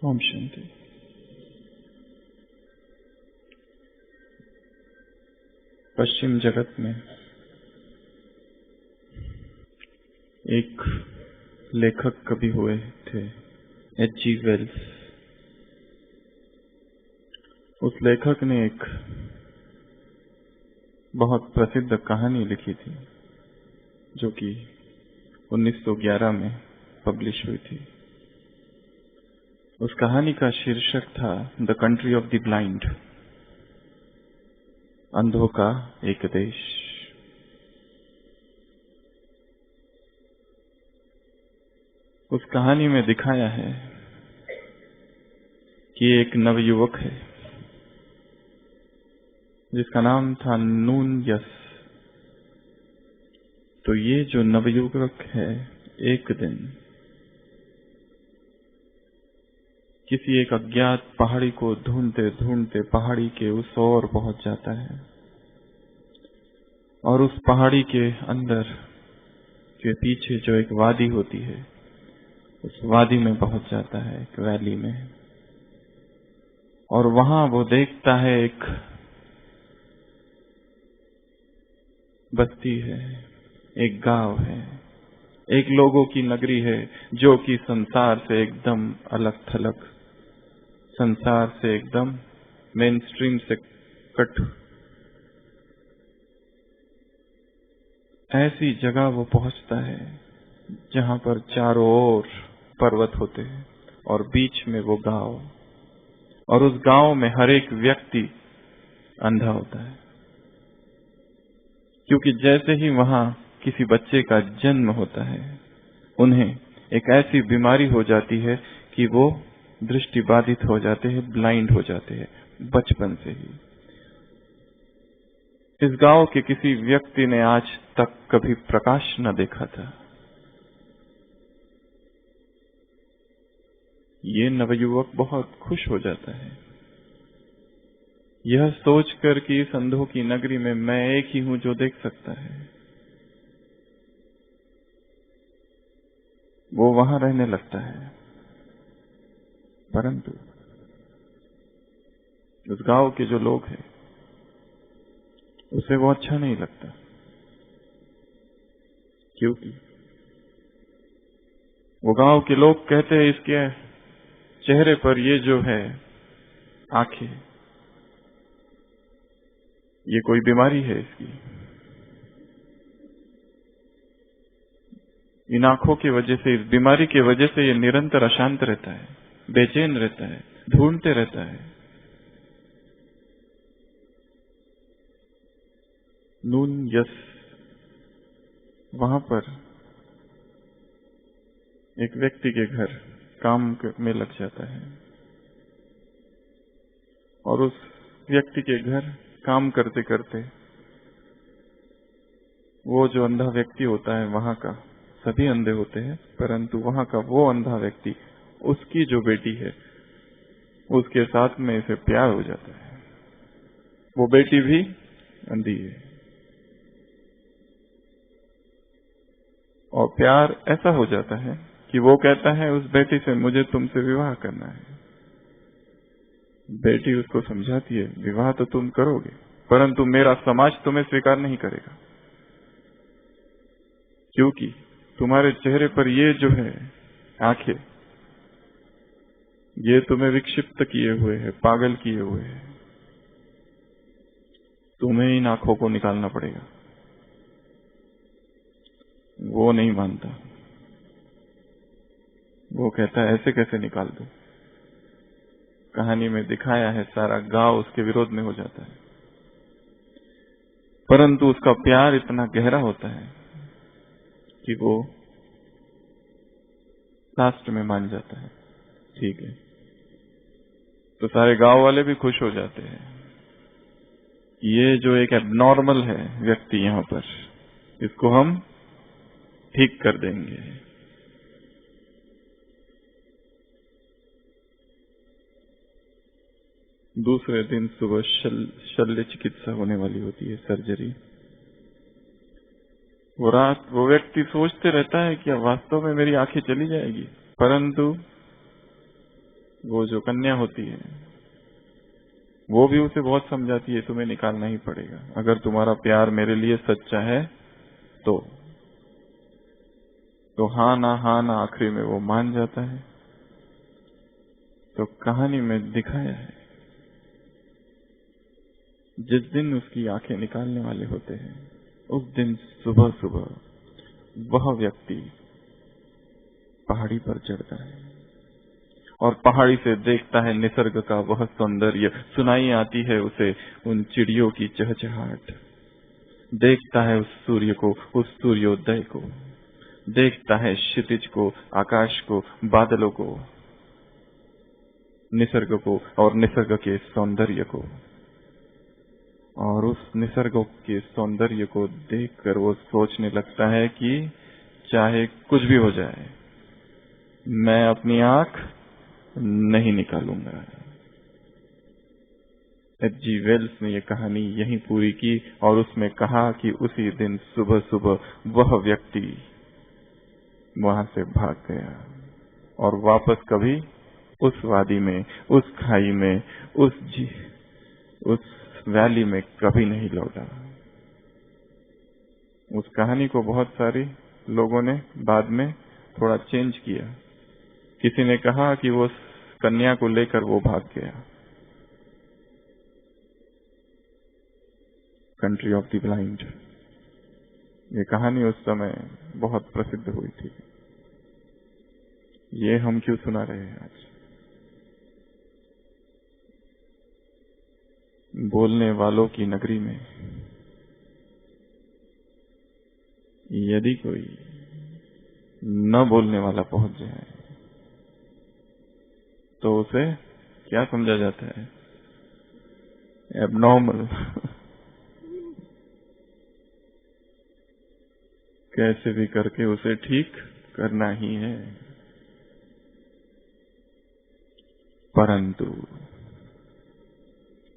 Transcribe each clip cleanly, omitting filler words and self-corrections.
ओम शांति। पश्चिम जगत में एक लेखक कवि हुए थे, H.G. वेल्स। उस लेखक ने एक बहुत प्रसिद्ध कहानी लिखी थी जो कि 1911 में पब्लिश हुई थी। उस कहानी का शीर्षक था the country of the blind, अंधों का एक देश। उस कहानी में दिखाया है कि एक नवयुवक है जिसका नाम था नून यस। तो ये जो नवयुवक है एक दिन किसी एक अज्ञात पहाड़ी को ढूंढते ढूंढते पहाड़ी के उस ओर पहुंच जाता है और उस पहाड़ी के अंदर के पीछे जो एक वादी होती है उस वादी में पहुंच जाता है, एक वैली में। और वहां वो देखता है एक बस्ती है, एक गांव है, एक लोगों की नगरी है जो कि संसार से एकदम अलग थलग, संसार से एकदम मेन स्ट्रीम से कट। ऐसी जगह वो पहुंचता है जहां पर चारों ओर पर्वत होते हैं और बीच में वो गांव, और उस गांव में हर एक व्यक्ति अंधा होता है, क्योंकि जैसे ही वहां किसी बच्चे का जन्म होता है उन्हें एक ऐसी बीमारी हो जाती है कि वो दृष्टि बाधित हो जाते हैं, ब्लाइंड हो जाते हैं बचपन से ही। इस गांव के किसी व्यक्ति ने आज तक कभी प्रकाश न देखा था। ये नवयुवक बहुत खुश हो जाता है यह सोचकर कि इस अंधों की नगरी में मैं एक ही हूं जो देख सकता है। वो वहां रहने लगता है, परंतु उस गांव के जो लोग हैं उसे वो अच्छा नहीं लगता, क्योंकि वो गांव के लोग कहते हैं इसके चेहरे पर ये जो है आंखें, ये कोई बीमारी है इसकी। इन आंखों की वजह से, इस बीमारी की वजह से ये निरंतर अशांत रहता है, बेचैन रहता है, ढूंढते रहता है। नून यस वहां पर एक व्यक्ति के घर काम में लग जाता है और उस व्यक्ति के घर काम करते करते वो जो अंधा व्यक्ति होता है, वहां का सभी अंधे होते हैं, परंतु वहां का वो अंधा व्यक्ति, उसकी जो बेटी है उसके साथ में इसे प्यार हो जाता है। वो बेटी भी अंधी है और प्यार ऐसा हो जाता है कि वो कहता है उस बेटी से मुझे तुमसे विवाह करना है। बेटी उसको समझाती है विवाह तो तुम करोगे, परंतु मेरा समाज तुम्हें स्वीकार नहीं करेगा, क्योंकि तुम्हारे चेहरे पर ये जो है आंखें, ये तुम्हें विक्षिप्त किए हुए है, पागल किए हुए है। तुम्हें इन आंखों को निकालना पड़ेगा। वो नहीं मानता, वो कहता है ऐसे कैसे निकाल दो। कहानी में दिखाया है सारा गांव उसके विरोध में हो जाता है, परंतु उसका प्यार इतना गहरा होता है कि वो लास्ट में मान जाता है, ठीक है। तो सारे गांव वाले भी खुश हो जाते हैं, ये जो एक एबनॉर्मल है व्यक्ति यहां पर, इसको हम ठीक कर देंगे। दूसरे दिन सुबह शल्य चिकित्सा होने वाली होती है, सर्जरी। वो व्यक्ति सोचते रहता है कि वास्तव में मेरी आंखें चली जाएगी, परंतु वो जो कन्या होती है वो भी उसे बहुत समझाती है, तुम्हें निकालना ही पड़ेगा, अगर तुम्हारा प्यार मेरे लिए सच्चा है तो हाँ ना आखिरी में वो मान जाता है। तो कहानी में दिखाया है जिस दिन उसकी आंखें निकालने वाले होते हैं उस दिन सुबह सुबह वह व्यक्ति पहाड़ी पर चढ़ता है और पहाड़ी से देखता है निसर्ग का वह सौंदर्य, सुनाई आती है उसे उन चिड़ियों की चहचहाट, देखता है उस सूर्य को, उस सूर्योदय को, देखता है क्षितिज को, आकाश को, बादलों को, निसर्ग को और निसर्ग के सौंदर्य को। और उस निसर्ग के सौंदर्य को देखकर वो सोचने लगता है कि चाहे कुछ भी हो जाए मैं अपनी आंख नहीं निकालूंगा। H.G. वेल्स ने यह कहानी यहीं पूरी की और उसमें कहा कि उसी दिन सुबह सुबह वह व्यक्ति वहां से भाग गया और वापस कभी उस वादी में, उस खाई में, उस वैली में कभी नहीं लौटा। उस कहानी को बहुत सारे लोगों ने बाद में थोड़ा चेंज किया। किसी ने कहा कि वो कन्या को लेकर वो भाग गया, कंट्री ऑफ द ब्लाइंड। ये कहानी उस समय बहुत प्रसिद्ध हुई थी। ये हम क्यों सुना रहे हैं आज? बोलने वालों की नगरी में यदि कोई न बोलने वाला पहुंच जाए तो उसे क्या समझा जाता है? एबनॉर्मल। कैसे भी करके उसे ठीक करना ही है। परंतु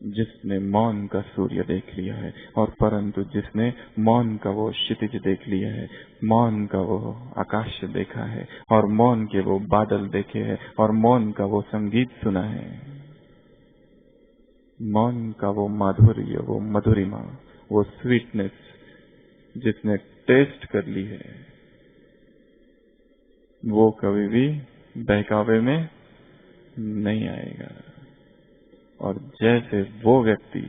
जिसने मौन का सूर्य देख लिया है और परंतु जिसने मौन का वो क्षितिज देख लिया है, मौन का वो आकाश देखा है और मौन के वो बादल देखे हैं और मौन का वो संगीत सुना है, मौन का वो माधुर्य, वो मधुरिमा, वो स्वीटनेस जिसने टेस्ट कर ली है, वो कभी भी बहकावे में नहीं आएगा। और जैसे वो व्यक्ति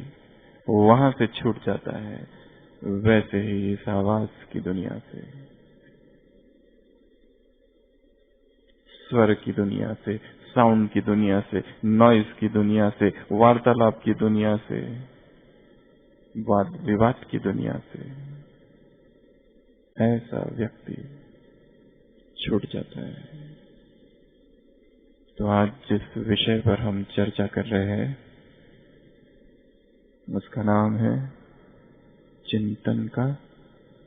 वहां से छूट जाता है वैसे ही इस आवाज की दुनिया से, स्वर की दुनिया से, साउंड की दुनिया से, नॉइज की दुनिया से, वार्तालाप की दुनिया से, वाद विवाद की दुनिया से ऐसा व्यक्ति छूट जाता है। तो आज जिस विषय पर हम चर्चा कर रहे हैं उसका नाम है चिंतन का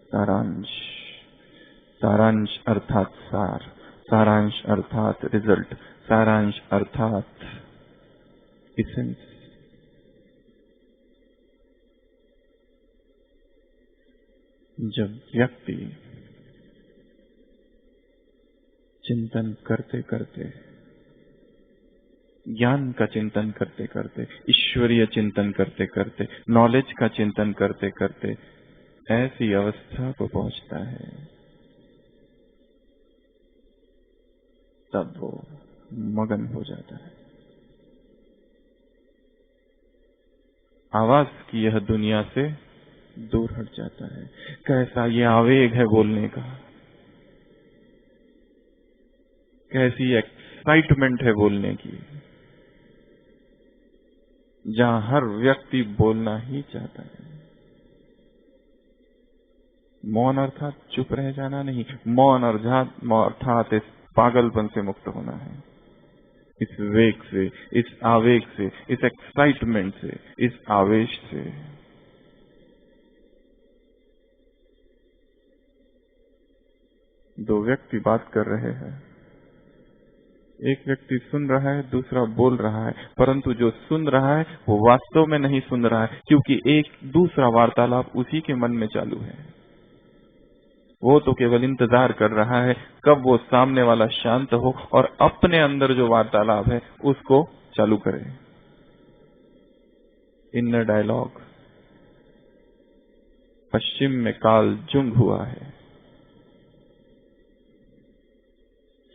सारांश। सारांश अर्थात सार, सारांश अर्थात रिजल्ट, सारांश अर्थात इसेंस। जब व्यक्ति चिंतन करते करते, ज्ञान का चिंतन करते करते, ईश्वरीय चिंतन करते करते, नॉलेज का चिंतन करते करते ऐसी अवस्था को पहुंचता है तब वो मगन हो जाता है। आवाज की यह दुनिया से दूर हट जाता है। कैसा ये आवेग है बोलने का, कैसी एक्साइटमेंट है बोलने की, जहां हर व्यक्ति बोलना ही चाहता है। मौन अर्थात चुप रह जाना नहीं, मौन अर्थात इस पागलपन से मुक्त होना है, इस वेग से, इस आवेग से, इस एक्साइटमेंट से, इस आवेश से। दो व्यक्ति बात कर रहे हैं, एक व्यक्ति सुन रहा है, दूसरा बोल रहा है, परंतु जो सुन रहा है वो वास्तव में नहीं सुन रहा है, क्योंकि एक दूसरा वार्तालाप उसी के मन में चालू है। वो तो केवल इंतजार कर रहा है कब वो सामने वाला शांत हो और अपने अंदर जो वार्तालाप है उसको चालू करे। इनर डायलॉग पश्चिम में कार्ल जुंग हुआ है।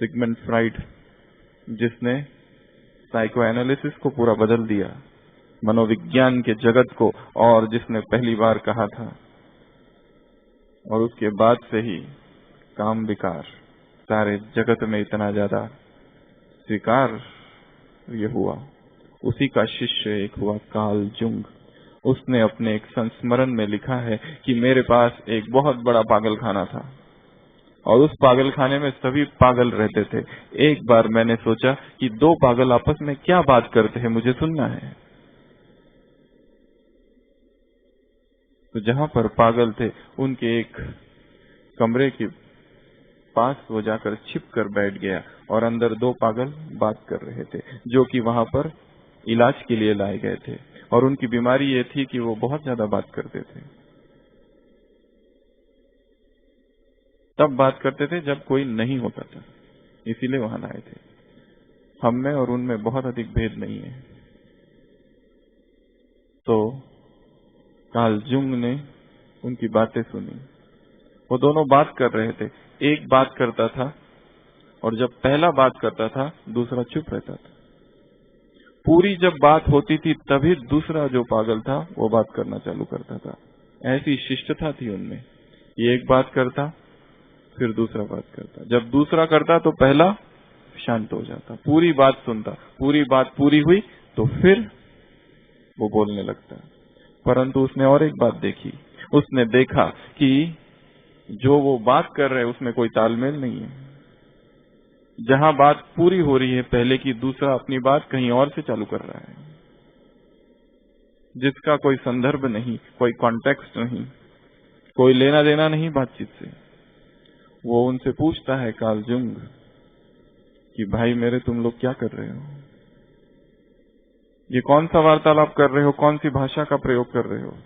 सिगमंड फ्राइड जिसने साइको एनालिसिस को पूरा बदल दिया, मनोविज्ञान के जगत को, और जिसने पहली बार कहा था, और उसके बाद से ही काम विकार सारे जगत में इतना ज्यादा स्वीकार ये हुआ। उसी का शिष्य एक हुआ कार्ल जुंग। उसने अपने एक संस्मरण में लिखा है कि मेरे पास एक बहुत बड़ा पागलखाना था और उस पागलखाने में सभी पागल रहते थे। एक बार मैंने सोचा कि दो पागल आपस में क्या बात करते हैं, मुझे सुनना है। तो जहां पर पागल थे उनके एक कमरे के पास वो जाकर छिप कर बैठ गया और अंदर दो पागल बात कर रहे थे जो कि वहां पर इलाज के लिए लाए गए थे, और उनकी बीमारी ये थी कि वो बहुत ज्यादा बात करते थे। तब बात करते थे जब कोई नहीं होता था, इसीलिए वहां लाए थे। हम में और उनमें बहुत अधिक भेद नहीं है। तो कार्ल जुंग ने उनकी बातें सुनी। वो दोनों बात कर रहे थे, एक बात करता था और जब पहला बात करता था दूसरा चुप रहता था। पूरी जब बात होती थी तभी दूसरा जो पागल था वो बात करना चालू करता था। ऐसी शिष्टता थी उनमें। ये एक बात करता फिर दूसरा बात करता, जब दूसरा करता तो पहला शांत हो जाता, पूरी बात सुनता, पूरी बात पूरी हुई तो फिर वो बोलने लगता। परंतु उसने और एक बात देखी, उसने देखा कि जो वो बात कर रहे हैं उसमें कोई तालमेल नहीं है। जहां बात पूरी हो रही है पहले की, दूसरा अपनी बात कहीं और से चालू कर रहा है, जिसका कोई संदर्भ नहीं, कोई कॉन्टेक्स्ट नहीं, कोई लेना देना नहीं बातचीत से। वो उनसे पूछता है कार्ल जुंग कि भाई मेरे तुम लोग क्या कर रहे हो, ये कौन सा वार्तालाप कर रहे हो, कौन सी भाषा का प्रयोग कर रहे हो,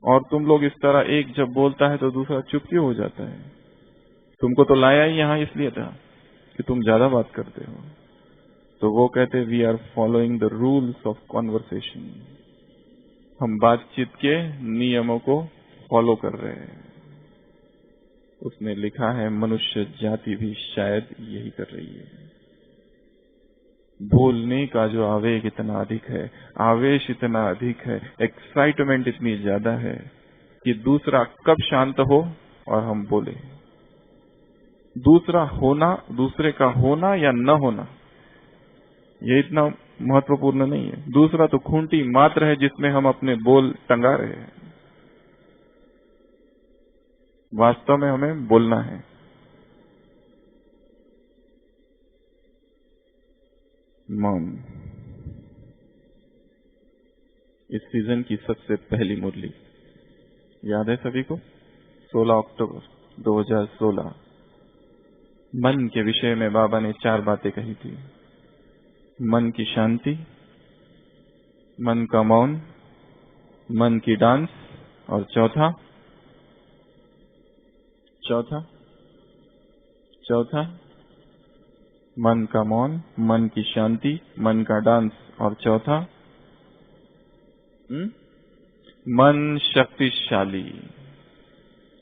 और तुम लोग इस तरह एक जब बोलता है तो दूसरा चुप क्यों हो जाता है। तुमको तो लाया ही यहाँ इसलिए था कि तुम ज्यादा बात करते हो। तो वो कहते we are following the rules of conversation, हम बातचीत के नियमों को फॉलो कर रहे हैं। उसने लिखा है मनुष्य जाति भी शायद यही कर रही है। बोलने का जो आवेग इतना अधिक है, आवेश इतना अधिक है, एक्साइटमेंट इतनी ज्यादा है कि दूसरा कब शांत हो और हम बोले। दूसरा होना, दूसरे का होना या न होना, ये इतना महत्वपूर्ण नहीं है। दूसरा तो खूंटी मात्र है जिसमें हम अपने बोल टंगा रहे हैं। वास्तव में हमें बोलना है। मौन इस सीजन की सबसे पहली मुरली याद है सभी को? 16 अक्टूबर 2016 मन के विषय में बाबा ने 4 बातें कही थी। मन की शांति, मन का मौन, मन की डांस, और चौथा मन का मौन, मन की शांति, मन का डांस, और चौथा मन शक्तिशाली।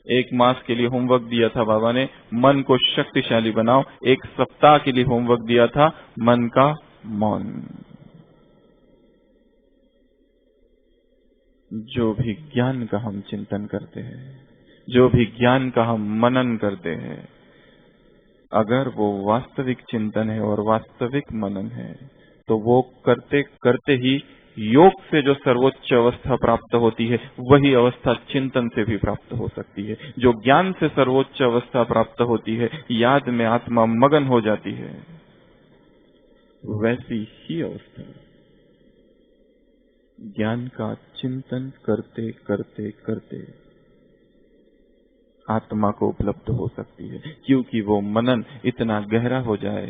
1 मास के लिए होमवर्क दिया था बाबा ने, मन को शक्तिशाली बनाओ। 1 सप्ताह के लिए होमवर्क दिया था, मन का मौन। जो भी ज्ञान का हम चिंतन करते हैं, जो भी ज्ञान का हम मनन करते हैं, अगर वो वास्तविक चिंतन है और वास्तविक मनन है तो वो करते करते ही योग से जो सर्वोच्च अवस्था प्राप्त होती है वही अवस्था चिंतन से भी प्राप्त हो सकती है। जो ज्ञान से सर्वोच्च अवस्था प्राप्त होती है, याद में आत्मा मगन हो जाती है, वैसी ही अवस्था ज्ञान का चिंतन करते करते करते आत्मा को उपलब्ध हो सकती है। क्योंकि वो मनन इतना गहरा हो जाए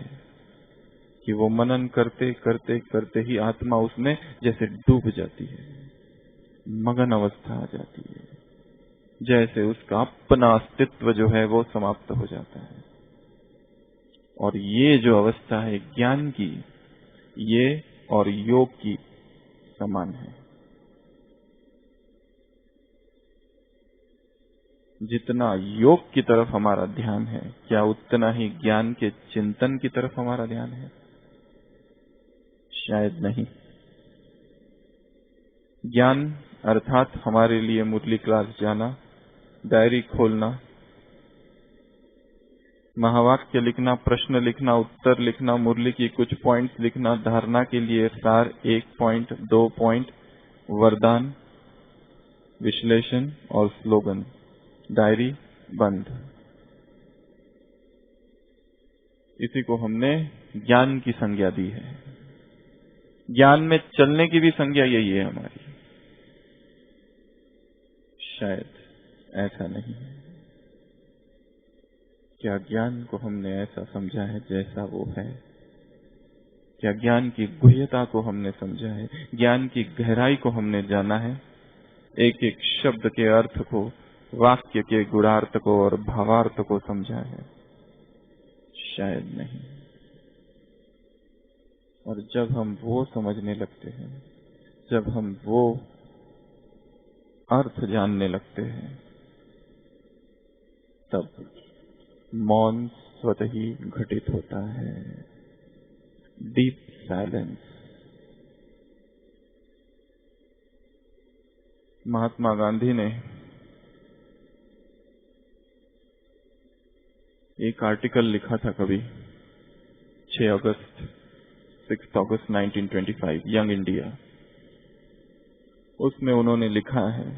कि वो मनन करते करते करते ही आत्मा उसमें जैसे डूब जाती है, मगन अवस्था आ जाती है। जैसे उसका अपना अस्तित्व जो है वो समाप्त हो जाता है। और ये जो अवस्था है ज्ञान की, ये और योग की समान है। जितना योग की तरफ हमारा ध्यान है, क्या उतना ही ज्ञान के चिंतन की तरफ हमारा ध्यान है? शायद नहीं। ज्ञान अर्थात हमारे लिए मुरली क्लास जाना, डायरी खोलना, महावाक्य लिखना, प्रश्न लिखना, उत्तर लिखना, मुरली की कुछ पॉइंट्स लिखना, धारणा के लिए सार 1 पॉइंट, 2 पॉइंट, वरदान, विश्लेषण और स्लोगन, डायरी बंद। इसी को हमने ज्ञान की संज्ञा दी है। ज्ञान में चलने की भी संज्ञा यही है हमारी। शायद ऐसा नहीं है। क्या ज्ञान को हमने ऐसा समझा है जैसा वो है? क्या ज्ञान की गुह्यता को हमने समझा है? ज्ञान की गहराई को हमने जाना है? एक एक शब्द के अर्थ को, वाक्य के गुणार्थ को और भावार्थ को समझा है? शायद नहीं। और जब हम वो समझने लगते हैं, जब हम वो अर्थ जानने लगते हैं, तब मौन स्वतः ही घटित होता है। Deep silence. महात्मा गांधी ने एक आर्टिकल लिखा था कभी, 6 अगस्त 1925, यंग इंडिया। उसमें उन्होंने लिखा है,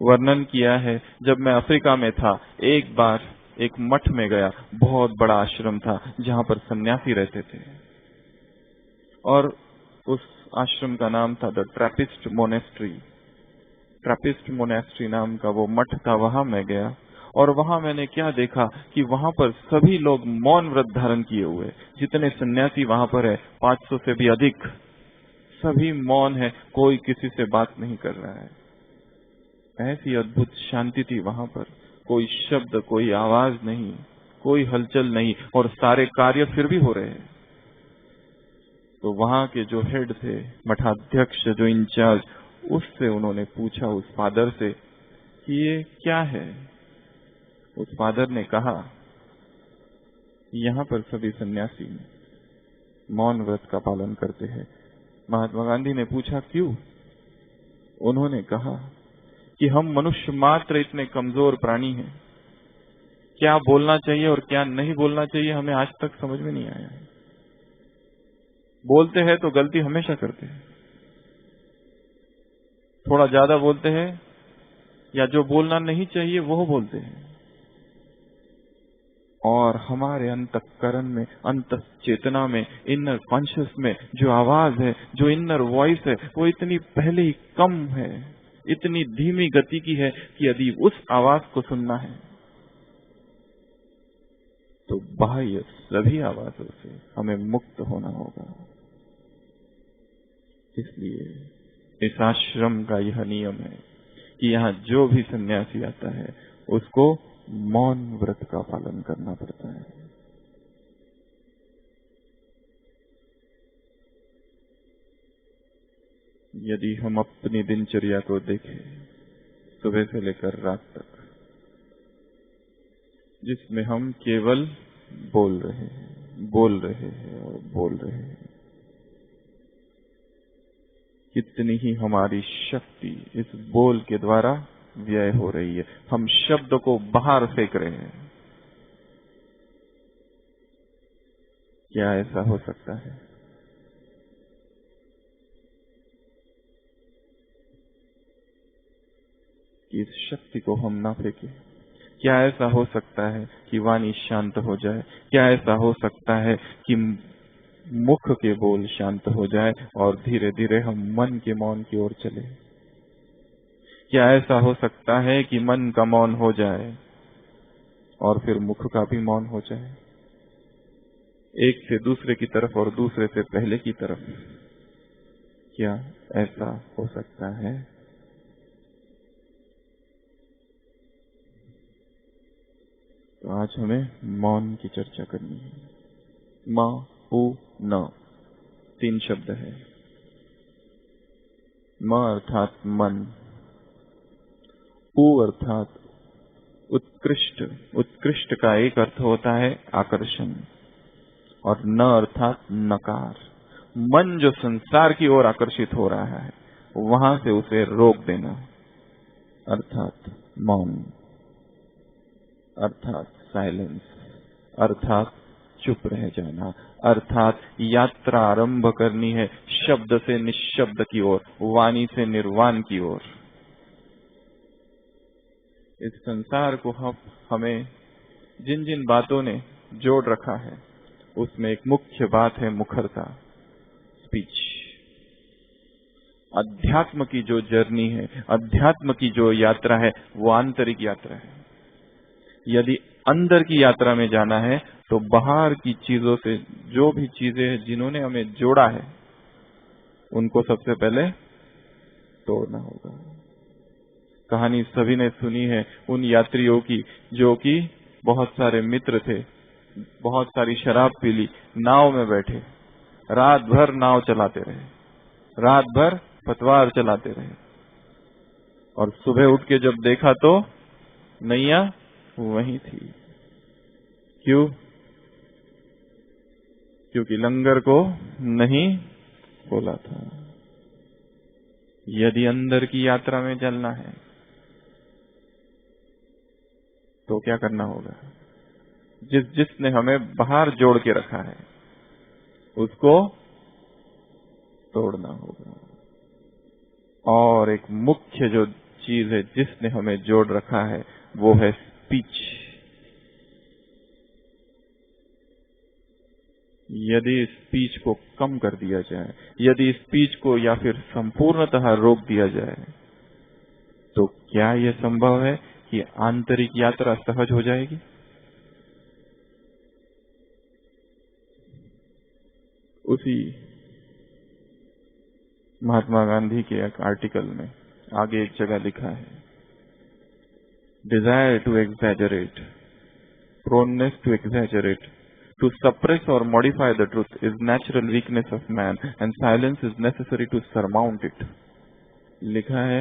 वर्णन किया है, जब मैं अफ्रीका में था, एक बार एक मठ में गया, बहुत बड़ा आश्रम था जहां पर सन्यासी रहते थे, और उस आश्रम का नाम था the Trappist monastery. Trappist monastery नाम का वो मठ था। वहां मैं गया और वहां मैंने क्या देखा कि वहां पर सभी लोग मौन व्रत धारण किए हुए, जितने सन्यासी वहां पर है 500 से भी अधिक, सभी मौन है, कोई किसी से बात नहीं कर रहा है। ऐसी अद्भुत शांति थी वहां पर, कोई शब्द, कोई आवाज नहीं, कोई हलचल नहीं, और सारे कार्य फिर भी हो रहे हैं। तो वहां के जो हेड थे, मठाध्यक्ष, जो इंचार्ज, उससे उन्होंने पूछा, उस फादर से, कि ये क्या है? उस फादर ने कहा, यहाँ पर सभी सन्यासी मौन व्रत का पालन करते हैं। महात्मा गांधी ने पूछा, क्यों? उन्होंने कहा कि हम मनुष्य मात्र इतने कमजोर प्राणी हैं, क्या बोलना चाहिए और क्या नहीं बोलना चाहिए हमें आज तक समझ में नहीं आया है। बोलते हैं तो गलती हमेशा करते हैं, थोड़ा ज्यादा बोलते हैं, या जो बोलना नहीं चाहिए वो बोलते हैं। और हमारे अंतःकरण में, अंत चेतना में, इनर कॉन्शियस में जो आवाज है, जो इनर वॉइस है, वो इतनी पहले ही कम है, इतनी धीमी गति की है कि यदि उस आवाज को सुनना है तो बाह्य सभी आवाजों से हमें मुक्त होना होगा। इसलिए इस आश्रम का यह नियम है कि यहाँ जो भी सन्यासी आता है उसको मौन व्रत का पालन करना पड़ता है। यदि हम अपनी दिनचर्या को देखें, सुबह से लेकर रात तक, जिसमें हम केवल बोल रहे हैं, बोल रहे हैं और बोल रहे हैं, कितनी ही हमारी शक्ति इस बोल के द्वारा व्यय हो रही है। हम शब्द को बाहर फेंक रहे हैं। क्या ऐसा हो सकता है? कि इस शक्ति को हम ना फेंके? क्या ऐसा हो सकता है कि वाणी शांत हो जाए? क्या ऐसा हो सकता है कि मुख के बोल शांत हो जाए और धीरे धीरे हम मन के मौन की ओर चले? क्या ऐसा हो सकता है कि मन का मौन हो जाए और फिर मुख का भी मौन हो जाए, एक से दूसरे की तरफ और दूसरे से पहले की तरफ? क्या ऐसा हो सकता है? तो आज हमें मौन की चर्चा करनी है। म, उ, न 3 शब्द है। म अर्थात मन, उ अर्थात उत्कृष्ट। उत्कृष्ट का एक अर्थ होता है आकर्षण, और न अर्थात नकार। मन जो संसार की ओर आकर्षित हो रहा है वहां से उसे रोक देना, अर्थात मौन, अर्थात साइलेंस, अर्थात चुप रह जाना, अर्थात यात्रा आरंभ करनी है शब्द से निशब्द की ओर, वाणी से निर्वाण की ओर। इस संसार को हमें जिन जिन बातों ने जोड़ रखा है उसमें एक मुख्य बात है मुखरता, स्पीच। अध्यात्म की जो जर्नी है, अध्यात्म की जो यात्रा है, वो आंतरिक यात्रा है। यदि अंदर की यात्रा में जाना है तो बाहर की चीजों से, जो भी चीजें हैं जिन्होंने हमें जोड़ा है, उनको सबसे पहले तोड़ना होगा। कहानी सभी ने सुनी है उन यात्रियों की जो कि बहुत सारे मित्र थे, बहुत सारी शराब पी ली, नाव में बैठे, रात भर नाव चलाते रहे, रात भर पतवार चलाते रहे, और सुबह उठ के जब देखा तो नैया वहीं थी। क्यों? क्योंकि लंगर को नहीं खोला था। यदि अंदर की यात्रा में चलना है तो क्या करना होगा? जिसने हमें बाहर जोड़ के रखा है उसको तोड़ना होगा। और एक मुख्य जो चीज है जिसने हमें जोड़ रखा है वो है स्पीच। यदि स्पीच को कम कर दिया जाए, यदि स्पीच को या फिर संपूर्णतः रोक दिया जाए, तो क्या यह संभव है कि आंतरिक यात्रा सहज हो जाएगी? उसी महात्मा गांधी के एक आर्टिकल में आगे एक जगह लिखा है, desire to exaggerate, proneness to exaggerate, to suppress or modify the truth is natural weakness of man and silence is necessary to surmount it। लिखा है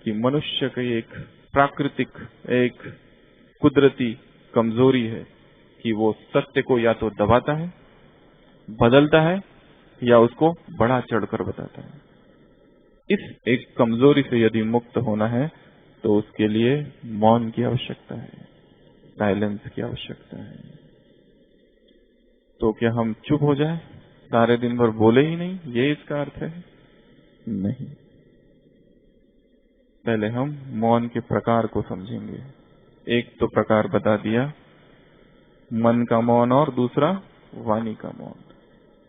कि मनुष्य की एक प्राकृतिक, एक कुदरती कमजोरी है कि वो सत्य को या तो दबाता है, बदलता है, या उसको बढ़ा चढ़कर बताता है। इस एक कमजोरी से यदि मुक्त होना है तो उसके लिए मौन की आवश्यकता है, साइलेंस की आवश्यकता है। तो क्या हम चुप हो जाए, सारे दिन भर बोले ही नहीं, ये इसका अर्थ है? नहीं। पहले हम मौन के प्रकार को समझेंगे। एक तो प्रकार बता दिया मन का मौन, और दूसरा वाणी का मौन।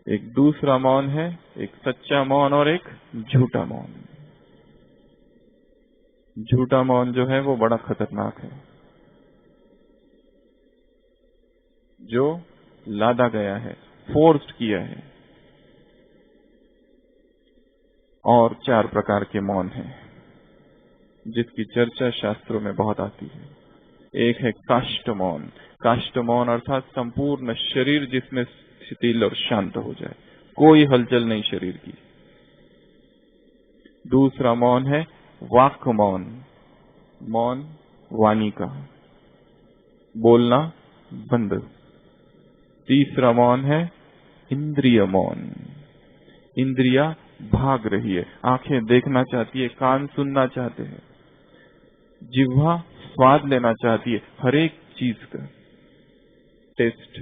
एक दूसरा मौन है एक सच्चा मौन और एक झूठा मौन। झूठा मौन जो है वो बड़ा खतरनाक है, जो लादा गया है, फोर्स्ड किया है। और 4 प्रकार के मौन हैं जिसकी चर्चा शास्त्रों में बहुत आती है। एक है काष्ठ मौन। काष्ठ मौन अर्थात संपूर्ण शरीर जिसमें शिथिल और शांत हो जाए, कोई हलचल नहीं शरीर की। दूसरा मौन है वाक् मौन, मौन वाणी का, बोलना बंद। तीसरा मौन है इंद्रिय मौन। इंद्रिया भाग रही है, आंखें देखना चाहती है, कान सुनना चाहते हैं, जिह्वा स्वाद लेना चाहती है हर एक चीज का टेस्ट,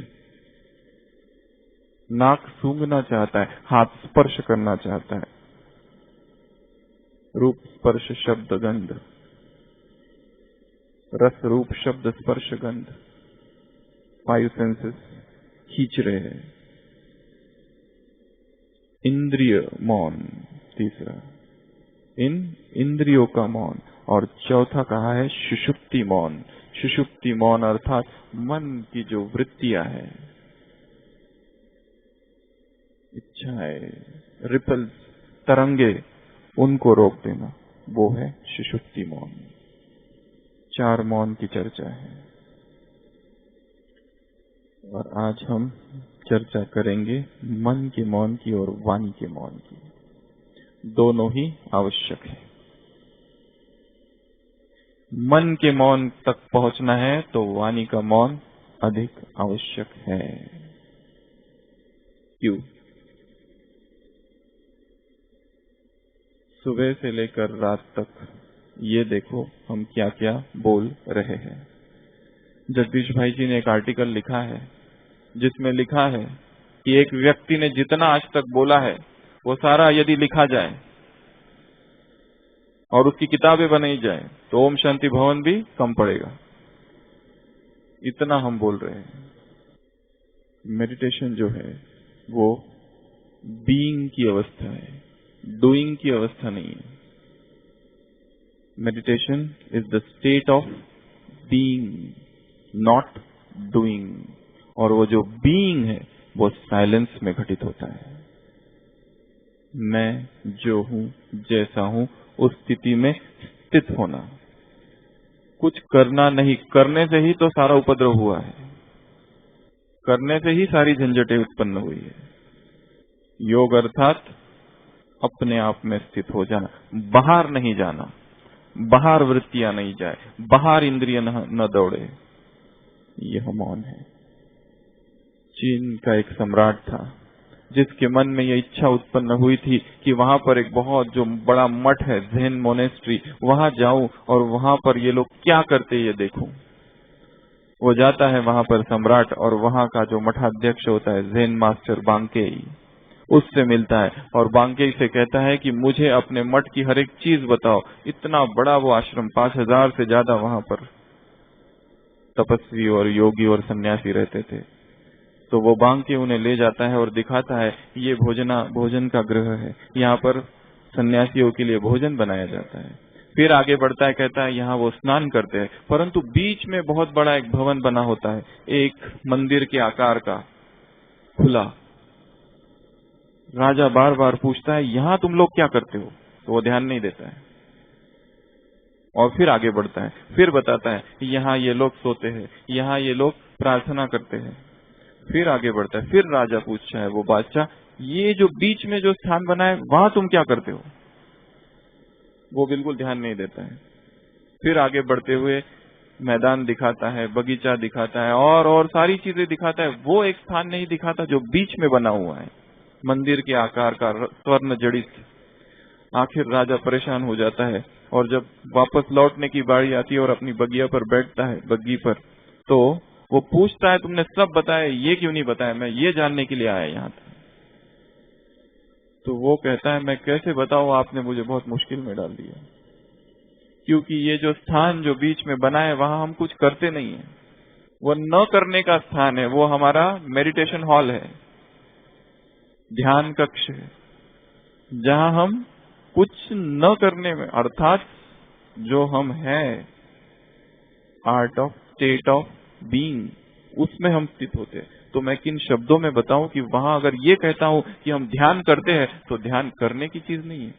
नाक सूंघना चाहता है, हाथ स्पर्श करना चाहता है, रूप स्पर्श शब्द गंध, रस रूप शब्द स्पर्श गंध, 5 सेंसेस खींच रहे हैं। इंद्रिय मौन तीसरा, इन इंद्रियों का मौन। और चौथा कहा है सुषुप्ति मौन। सुषुप्ति मौन अर्थात मन की जो वृत्तियां हैं, इच्छाएं, रिपल्स, तरंगे, उनको रोक देना, वो है सुषुप्ति मौन। 4 मौन की चर्चा है। और आज हम चर्चा करेंगे मन के मौन की और वाणी के मौन की। दोनों ही आवश्यक है। मन के मौन तक पहुंचना है तो वाणी का मौन अधिक आवश्यक है। क्यों? सुबह से लेकर रात तक ये देखो हम क्या क्या बोल रहे हैं। जगदीश भाई जी ने एक आर्टिकल लिखा है जिसमें लिखा है कि एक व्यक्ति ने जितना आज तक बोला है वो सारा यदि लिखा जाए और उसकी किताबें बनाई जाए तो ओम शांति भवन भी कम पड़ेगा। इतना हम बोल रहे हैं। मेडिटेशन जो है वो बीइंग की अवस्था है, डूइंग की अवस्था नहीं है। Meditation is the state of being, not doing. और वो जो बीइंग है वो साइलेंस में घटित होता है। मैं जो हूं, जैसा हूं, उस स्थिति में स्थित होना। कुछ करना नहीं, करने से ही तो सारा उपद्रव हुआ है, करने से ही सारी झंझटें उत्पन्न हुई है। योग अर्थात अपने आप में स्थित हो जाना, बाहर नहीं जाना, बाहर वृत्तियां नहीं जाए, बाहर इंद्रिय न दौड़े। यह मौन है। चीन का एक सम्राट था जिसके मन में यह इच्छा उत्पन्न हुई थी कि वहां पर एक बहुत जो बड़ा मठ है, ज़ेन मोनेस्ट्री, वहां जाऊं और वहां पर ये लोग क्या करते ये देखूं। वो जाता है वहां पर सम्राट, और वहां का जो मठाध्यक्ष होता है ज़ेन मास्टर बांकेई, उससे मिलता है और बांकेई से कहता है कि मुझे अपने मठ की हर एक चीज बताओ। इतना बड़ा वो आश्रम, 5000 से ज्यादा वहां पर तपस्वी और योगी और सन्यासी रहते थे। तो वो बांके उन्हें ले जाता है और दिखाता है ये भोजन का गृह है, यहाँ पर सन्यासियों के लिए भोजन बनाया जाता है। फिर आगे बढ़ता है, कहता है यहाँ वो स्नान करते हैं, परंतु बीच में बहुत बड़ा एक भवन बना होता है, एक मंदिर के आकार का, खुला। राजा बार बार पूछता है यहाँ तुम लोग क्या करते हो, तो वो ध्यान नहीं देता है। और फिर आगे बढ़ता है, फिर बताता है यहाँ ये लोग सोते हैं, यहाँ ये लोग प्रार्थना करते हैं। फिर आगे बढ़ता है, फिर राजा पूछता है, वो बादशाह, ये जो बीच में जो स्थान बना है वहां तुम क्या करते हो? वो बिल्कुल ध्यान नहीं देता है। फिर आगे बढ़ते हुए मैदान दिखाता है, बगीचा दिखाता है, और सारी चीजें दिखाता है। वो एक स्थान नहीं दिखाता जो बीच में बना हुआ है, मंदिर के आकार का, स्वर्ण जड़ित। आखिर राजा परेशान हो जाता है और जब वापस लौटने की बारी आती है और अपनी बगिया पर बैठता है, बग्गी पर, तो वो पूछता है तुमने सब बताया, ये क्यों नहीं बताया? मैं ये जानने के लिए आया यहाँ था। तो वो कहता है मैं कैसे बताऊं, आपने मुझे बहुत मुश्किल में डाल दिया, क्योंकि ये जो स्थान जो बीच में बना है वहां हम कुछ करते नहीं है। वो न करने का स्थान है, वो हमारा मेडिटेशन हॉल है, ध्यान कक्ष है, जहां हम कुछ न करने में, अर्थात जो हम हैं, art of state of being, उसमें हम स्थित होते हैं। तो मैं किन शब्दों में बताऊं कि वहां अगर ये कहता हूं कि हम ध्यान करते हैं तो ध्यान करने की चीज नहीं है,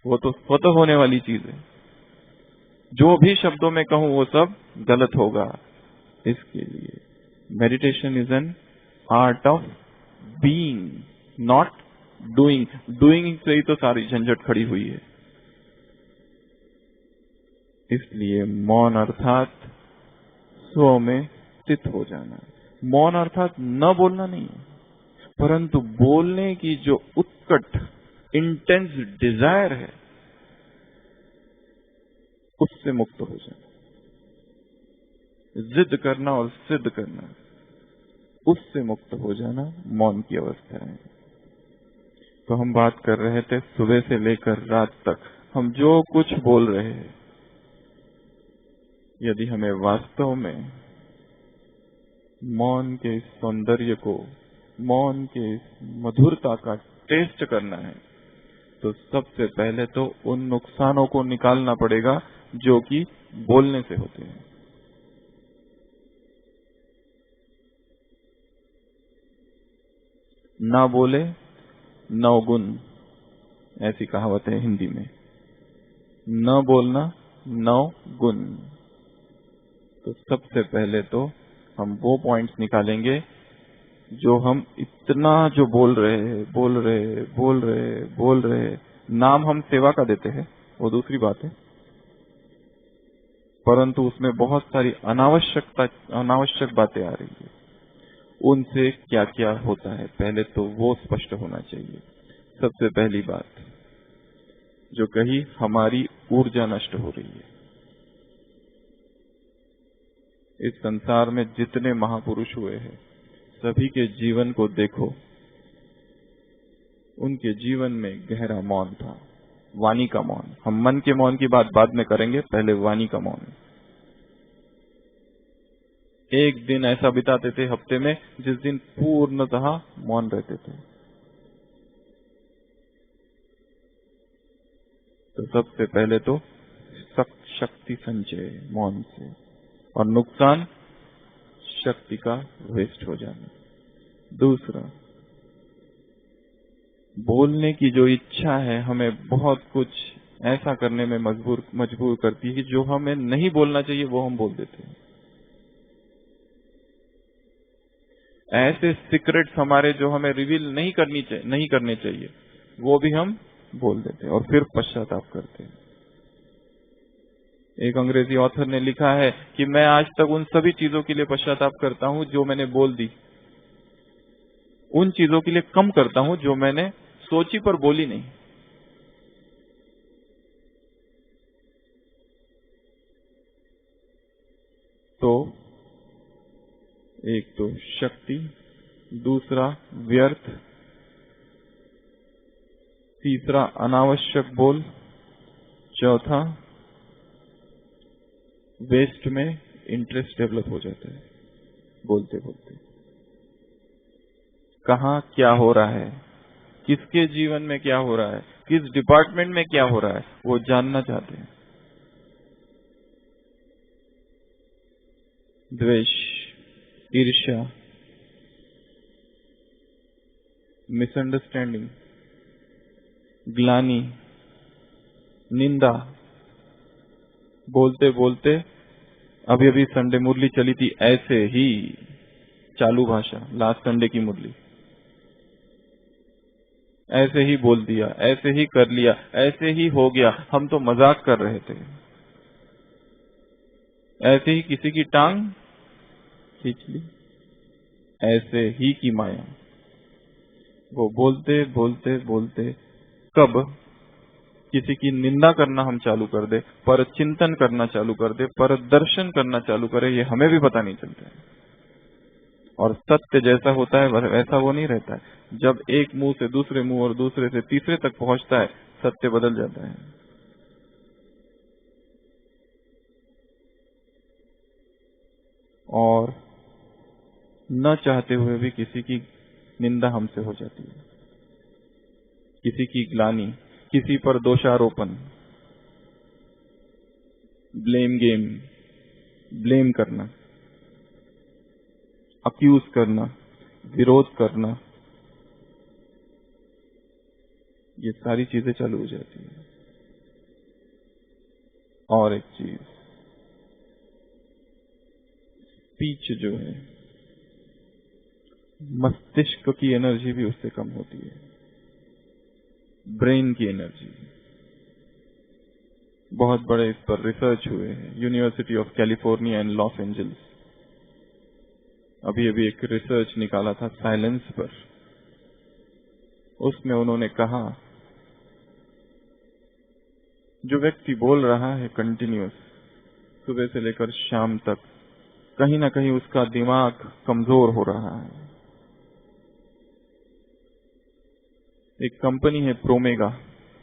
वो तो स्वतः होने वाली चीज है। जो भी शब्दों में कहूं वो सब गलत होगा। इसके लिए meditation is an art of being, not doing. Doing से ही तो सारी झंझट खड़ी हुई है। इसलिए मौन अर्थात स्व में स्थित हो जाना। मौन अर्थात न बोलना नहीं है, परंतु बोलने की जो उत्कट इंटेंस डिजायर है उससे मुक्त हो जाना। जिद करना और सिद्ध करना, उससे मुक्त हो जाना मौन की अवस्था है। तो हम बात कर रहे थे सुबह से लेकर रात तक हम जो कुछ बोल रहे हैं, यदि हमें वास्तव में मौन के इस सौंदर्य को, मौन के इस मधुरता का टेस्ट करना है, तो सबसे पहले तो उन नुकसानों को निकालना पड़ेगा जो कि बोलने से होते हैं। ना बोले नौ गुण, ऐसी कहावत है हिंदी में। न बोलना 9 गुण। तो सबसे पहले तो हम वो पॉइंट्स निकालेंगे जो हम इतना जो बोल रहे, नाम हम सेवा का देते हैं, वो दूसरी बात है, परंतु उसमें बहुत सारी अनावश्यक बातें आ रही है। उनसे क्या क्या होता है, पहले तो वो स्पष्ट होना चाहिए। सबसे पहली बात जो कही, हमारी ऊर्जा नष्ट हो रही है। इस संसार में जितने महापुरुष हुए हैं, सभी के जीवन को देखो, उनके जीवन में गहरा मौन था, वाणी का मौन। हम मन के मौन की बात बाद में करेंगे, पहले वाणी का मौन। एक दिन ऐसा बिताते थे हफ्ते में जिस दिन पूर्णतः मौन रहते थे। तो सबसे पहले तो शक्ति संचय मौन से, और नुकसान शक्ति का वेस्ट हो जाना। दूसरा, बोलने की जो इच्छा है हमें बहुत कुछ ऐसा करने में मजबूर करती है कि जो हमें नहीं बोलना चाहिए वो हम बोल देते हैं। ऐसे सीक्रेट्स हमारे जो हमें रिवील नहीं करने चाहिए वो भी हम बोल देते हैं और फिर पश्चाताप करते हैं। एक अंग्रेजी ऑथर ने लिखा है कि मैं आज तक उन सभी चीजों के लिए पश्चाताप करता हूं जो मैंने बोल दी, उन चीजों के लिए कम करता हूं जो मैंने सोची पर बोली नहीं। तो एक तो शक्ति, दूसरा व्यर्थ, तीसरा अनावश्यक बोल, चौथा वेस्ट में इंटरेस्ट डेवलप हो जाता है बोलते बोलते। कहाँ क्या हो रहा है, किसके जीवन में क्या हो रहा है, किस डिपार्टमेंट में क्या हो रहा है, वो जानना चाहते हैं। द्वेष, ईर्ष्या, मिसअंडरस्टैंडिंग, ग्लानि, निंदा, बोलते बोलते अभी अभी संडे मुरली चली थी, ऐसे ही चालू भाषा, लास्ट संडे की मुरली, ऐसे ही बोल दिया, ऐसे ही कर लिया, ऐसे ही हो गया, हम तो मजाक कर रहे थे, ऐसे ही किसी की टांग खींच ली, ऐसे ही की माया। वो बोलते बोलते बोलते कब किसी की निंदा करना हम चालू कर दे, पर चिंतन करना चालू कर दे, पर दर्शन करना चालू करे, ये हमें भी पता नहीं चलता है। और सत्य जैसा होता है वैसा वो नहीं रहता है। जब एक मुंह से दूसरे मुंह और दूसरे से तीसरे तक पहुंचता है, सत्य बदल जाता है। और न चाहते हुए भी किसी की निंदा हमसे हो जाती है, किसी की ग्लानि, किसी पर दोषारोपण, ब्लेम गेम, ब्लेम करना, अक्यूज करना, विरोध करना, ये सारी चीजें चालू हो जाती है। और एक चीज, स्पीच जो है, मस्तिष्क की एनर्जी भी उससे कम होती है, ब्रेन की एनर्जी। बहुत बड़े इस पर रिसर्च हुए हैं, university of California and Los Angeles. अभी अभी एक रिसर्च निकाला था साइलेंस पर। उसमें उन्होंने कहा, जो व्यक्ति बोल रहा है कंटिन्यूअस सुबह से लेकर शाम तक, कहीं ना कहीं उसका दिमाग कमजोर हो रहा है। एक कंपनी है प्रोमेगा,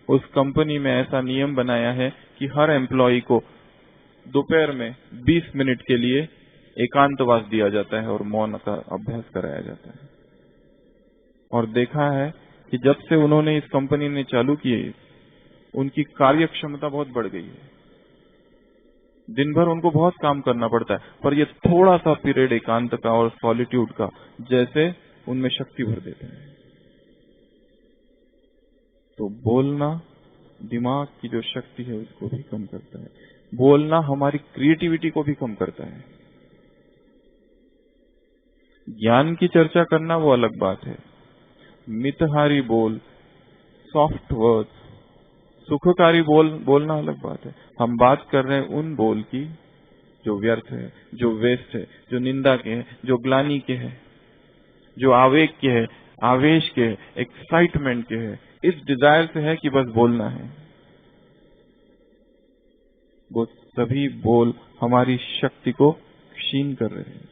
उस कंपनी में ऐसा नियम बनाया है कि हर एम्प्लॉय को दोपहर में 20 मिनट के लिए एकांतवास दिया जाता है और मौन का अभ्यास कराया जाता है। और देखा है कि जब से उन्होंने इस कंपनी ने चालू किए, उनकी कार्य क्षमता बहुत बढ़ गई है। दिन भर उनको बहुत काम करना पड़ता है, पर ये थोड़ा सा पीरियड एकांत का और सॉलिट्यूड का जैसे उनमें शक्ति भर देता है। तो बोलना दिमाग की जो शक्ति है उसको भी कम करता है, बोलना हमारी क्रिएटिविटी को भी कम करता है। ज्ञान की चर्चा करना वो अलग बात है। मितहारी बोल, सॉफ्ट वर्ड्स, सुखकारी बोलना अलग बात है। हम बात कर रहे हैं उन बोल की जो व्यर्थ है, जो वेस्ट है, जो निंदा के है, जो ग्लानि के है, जो आवेग के है, आवेश के है, एक्साइटमेंट के है, इस डिजायर से है कि बस बोलना है। वो सभी बोल हमारी शक्ति को क्षीण कर रहे हैं।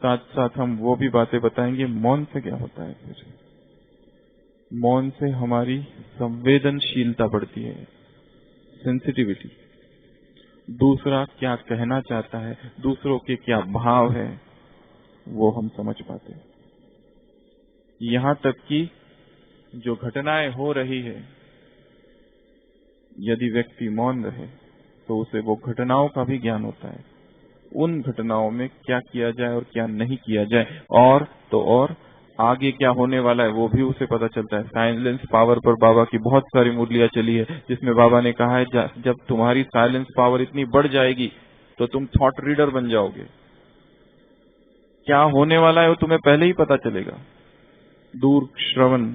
साथ साथ हम वो भी बातें बताएंगे मौन से क्या होता है। फिर मौन से हमारी संवेदनशीलता बढ़ती है, सेंसिटिविटी। दूसरा क्या कहना चाहता है, दूसरों के क्या भाव है, वो हम समझ पाते हैं। यहां तक कि जो घटनाएं हो रही है, यदि व्यक्ति मौन रहे तो उसे वो घटनाओं का भी ज्ञान होता है। उन घटनाओं में क्या किया जाए और क्या नहीं किया जाए, और तो और आगे क्या होने वाला है वो भी उसे पता चलता है। साइलेंस पावर पर बाबा की बहुत सारी मुरलियां चली है, जिसमें बाबा ने कहा है जब तुम्हारी साइलेंस पावर इतनी बढ़ जाएगी तो तुम थॉट रीडर बन जाओगे। क्या होने वाला है वो तुम्हें पहले ही पता चलेगा। दूर श्रवण,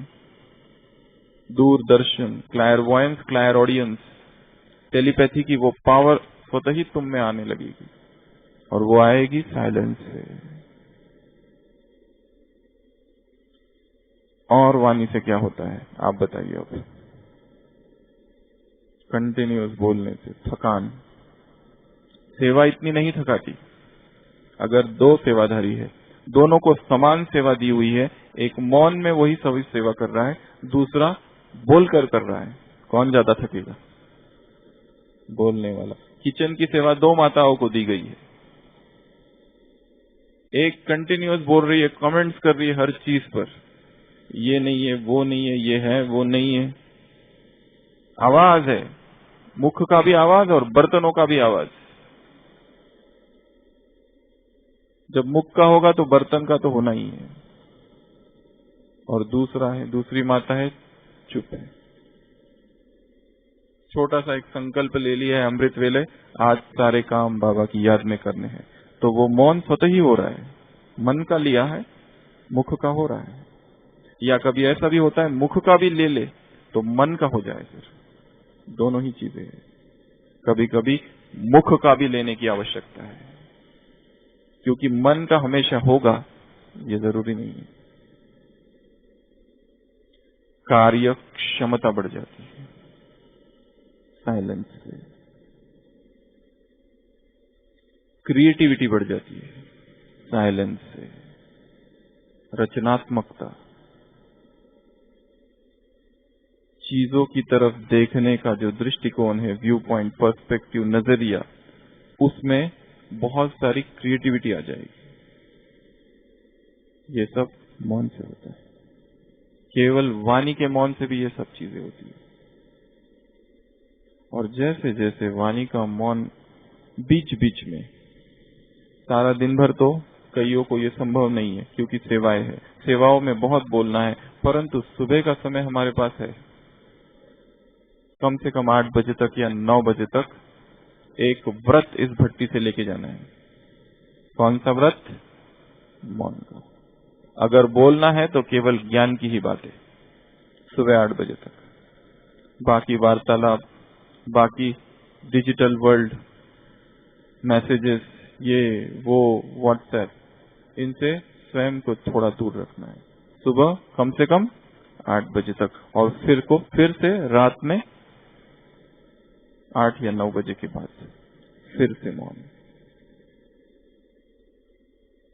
दूरदर्शन, क्लायरवॉयंस, क्लायर ऑडियंस, टेलीपैथी की वो पावर स्वतः ही तुम में आने लगेगी, और वो आएगी साइलेंस से। और वाणी से क्या होता है आप बताइए। अब कंटिन्यूअस बोलने से थकान, सेवा इतनी नहीं थकाती। अगर दो सेवाधारी है, दोनों को समान सेवा दी हुई है, एक मौन में वही सभी सेवा कर रहा है, दूसरा बोलकर कर रहा है, कौन ज्यादा थकेगा? बोलने वाला। किचन की सेवा दो माताओं को दी गई है, एक कंटिन्यूअस बोल रही है, कमेंट्स कर रही है हर चीज पर, ये नहीं है, वो नहीं है, ये है, वो नहीं है। आवाज है, मुख का भी आवाज और बर्तनों का भी आवाज। जब मुख का होगा तो बर्तन का तो होना ही है। और दूसरी माता है, चुप है। छोटा सा एक संकल्प ले लिया है, अमृत वेले आज सारे काम बाबा की याद में करने हैं, तो वो मौन स्वतः ही हो रहा है। मन का लिया है, मुख का हो रहा है। या कभी ऐसा भी होता है मुख का भी ले ले तो मन का हो जाए। फिर दोनों ही चीजें हैं। कभी कभी मुख का भी लेने की आवश्यकता है, क्योंकि मन का हमेशा होगा ये जरूरी नहीं है। कार्य क्षमता बढ़ जाती है साइलेंस से, क्रिएटिविटी बढ़ जाती है साइलेंस से, रचनात्मकता, चीजों की तरफ देखने का जो दृष्टिकोण है, व्यू पॉइंट, पर्सपेक्टिव, नजरिया, उसमें बहुत सारी क्रिएटिविटी आ जाएगी। ये सब मौन से होता है। केवल वाणी के मौन से भी ये सब चीजें होती है। और जैसे जैसे वाणी का मौन बीच बीच में, सारा दिन भर तो कईयों को ये संभव नहीं है क्योंकि सेवाएं है, सेवाओं में बहुत बोलना है, परंतु सुबह का समय हमारे पास है, कम से कम 8 बजे तक या 9 बजे तक एक व्रत इस भट्टी से लेके जाना है। कौन सा व्रत? मौन का। अगर बोलना है तो केवल ज्ञान की ही बात है, सुबह 8 बजे तक। बाकी वार्तालाप, बाकी डिजिटल वर्ल्ड, मैसेजेस, ये वो व्हाट्सएप, इनसे स्वयं को थोड़ा दूर रखना है। सुबह कम से कम 8 बजे तक, और फिर से रात में 8 या 9 बजे के बाद फिर से मौन।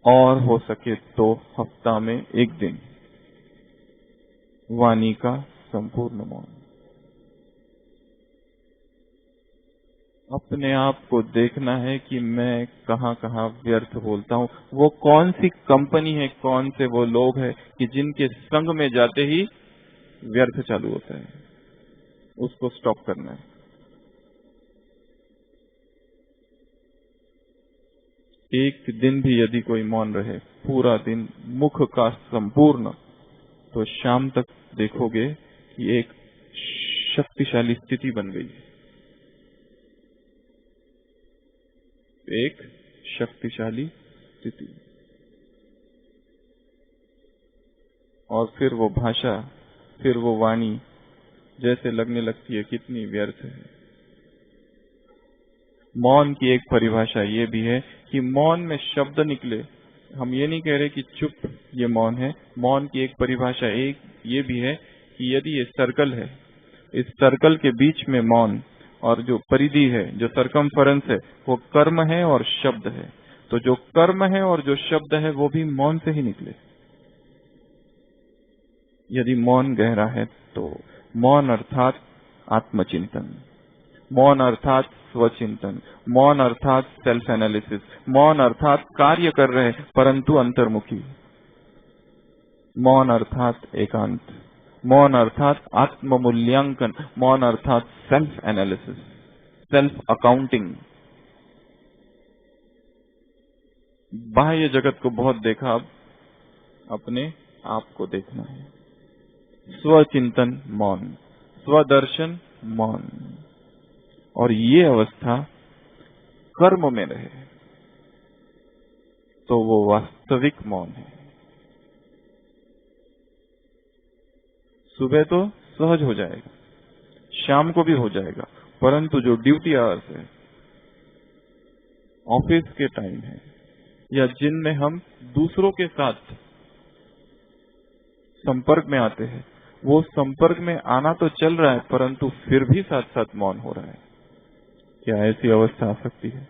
और हो सके तो हफ्ता में एक दिन वाणी का संपूर्ण मौन। अपने आप को देखना है कि मैं कहाँ कहाँ व्यर्थ बोलता हूँ। वो कौन सी कंपनी है, कौन से वो लोग हैं कि जिनके संग में जाते ही व्यर्थ चालू होता है, उसको स्टॉप करना है। एक दिन भी यदि कोई मौन रहे, पूरा दिन मुख का संपूर्ण, तो शाम तक देखोगे कि एक शक्तिशाली स्थिति बन गई है। एक शक्तिशाली स्थिति। और फिर वो भाषा, फिर वो वाणी जैसे लगने लगती है कितनी व्यर्थ है। मौन की एक परिभाषा ये भी है कि मौन में शब्द निकले। हम ये नहीं कह रहे कि चुप ये मौन है। मौन की एक परिभाषा एक ये भी है कि यदि ये सर्कल है, इस सर्कल के बीच में मौन और जो परिधि है, जो सरकमफेरेंस है, वो कर्म है और शब्द है। तो जो कर्म है और जो शब्द है वो भी मौन से ही निकले। यदि मौन गहरा है तो मौन अर्थात आत्मचिंतन, मौन अर्थात स्वचिंतन, मौन अर्थात सेल्फ एनालिसिस, मौन अर्थात कार्य कर रहे परंतु अंतर्मुखी, मौन अर्थात एकांत, मौन अर्थात आत्म मूल्यांकन, मौन अर्थात सेल्फ एनालिसिस, सेल्फ अकाउंटिंग। बाह्य जगत को बहुत देखा, अब अपने आप को देखना है। स्वचिंतन मौन, स्वदर्शन मौन। और ये अवस्था कर्म में रहे तो वो वास्तविक मौन है। सुबह तो सहज हो जाएगा, शाम को भी हो जाएगा, परंतु जो ड्यूटी आवर्स है, ऑफिस के टाइम है, या जिनमें हम दूसरों के साथ संपर्क में आते हैं, वो संपर्क में आना तो चल रहा है परंतु फिर भी साथ साथ मौन हो रहा है। क्या ऐसी अवस्था आ सकती है?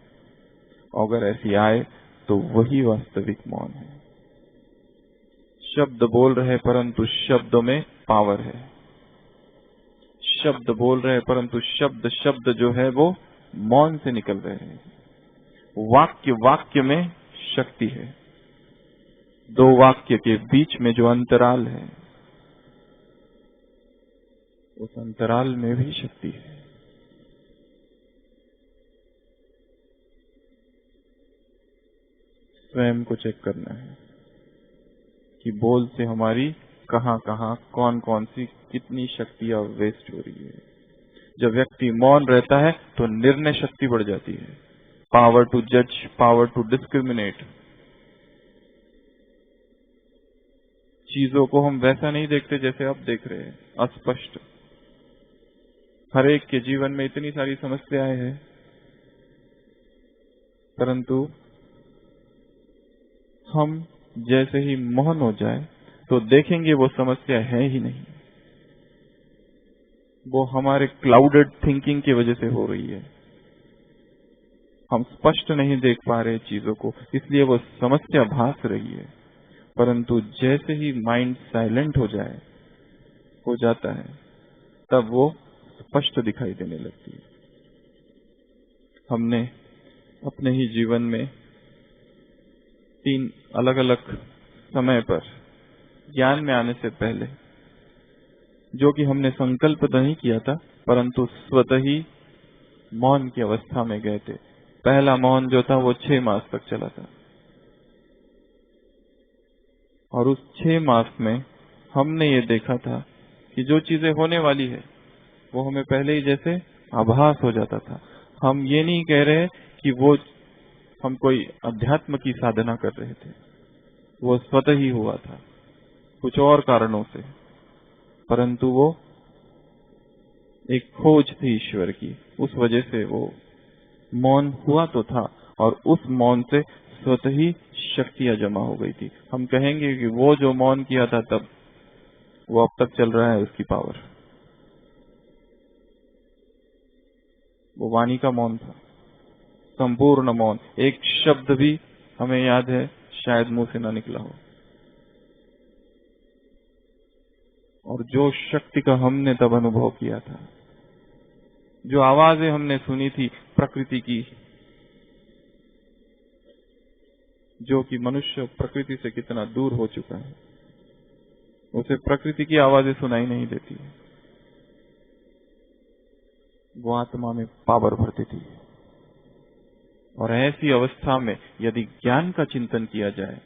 अगर ऐसी आए तो वही वास्तविक मौन है। शब्द बोल रहे परंतु शब्दों में पावर है। शब्द बोल रहे परंतु शब्द जो है वो मौन से निकल रहे हैं। वाक्य में शक्ति है। दो वाक्य के बीच में जो अंतराल है, उस अंतराल में भी शक्ति है। स्वयं को चेक करना है कि बोल से हमारी कहां कहां कौन कौन सी कितनी शक्तियां वेस्ट हो रही है। जब व्यक्ति मौन रहता है तो निर्णय शक्ति बढ़ जाती है। पावर टू जज, पावर टू डिस्क्रिमिनेट। चीजों को हम वैसा नहीं देखते जैसे अब देख रहे हैं, अस्पष्ट। हर एक के जीवन में इतनी सारी समस्याएं हैं, परंतु हम जैसे ही मौन हो जाए तो देखेंगे वो समस्या है ही नहीं। वो हमारे क्लाउडेड थिंकिंग की वजह से हो रही है। हम स्पष्ट नहीं देख पा रहे चीजों को, इसलिए वो समस्या भास रही है। परंतु जैसे ही माइंड साइलेंट हो जाता है, तब वो स्पष्ट दिखाई देने लगती है। हमने अपने ही जीवन में 3 अलग अलग समय पर ज्ञान में आने से पहले, जो कि हमने संकल्प तो नहीं किया था, परंतु स्वतः ही मौन की अवस्था में गए थे। पहला मौन जो था वो 6 मास तक चला था, और उस 6 मास में हमने ये देखा था कि जो चीजें होने वाली है वो हमें पहले ही जैसे आभास हो जाता था। हम ये नहीं कह रहे कि वो हम कोई अध्यात्म की साधना कर रहे थे, वो स्वतः ही हुआ था कुछ और कारणों से, परंतु वो एक खोज थी ईश्वर की। उस वजह से वो मौन हुआ तो था, और उस मौन से स्वतः ही शक्तियां जमा हो गई थी। हम कहेंगे कि वो जो मौन किया था तब, वो अब तक चल रहा है, उसकी पावर। वो वाणी का मौन था, संपूर्ण मौन। एक शब्द भी हमें याद है शायद मुंह से ना निकला हो। और जो शक्ति का हमने तब अनुभव किया था, जो आवाजें हमने सुनी थी प्रकृति की, जो कि मनुष्य प्रकृति से कितना दूर हो चुका है, उसे प्रकृति की आवाजें सुनाई नहीं देती। वो आत्मा में पावर भरती थी। और ऐसी अवस्था में यदि ज्ञान का चिंतन किया जाए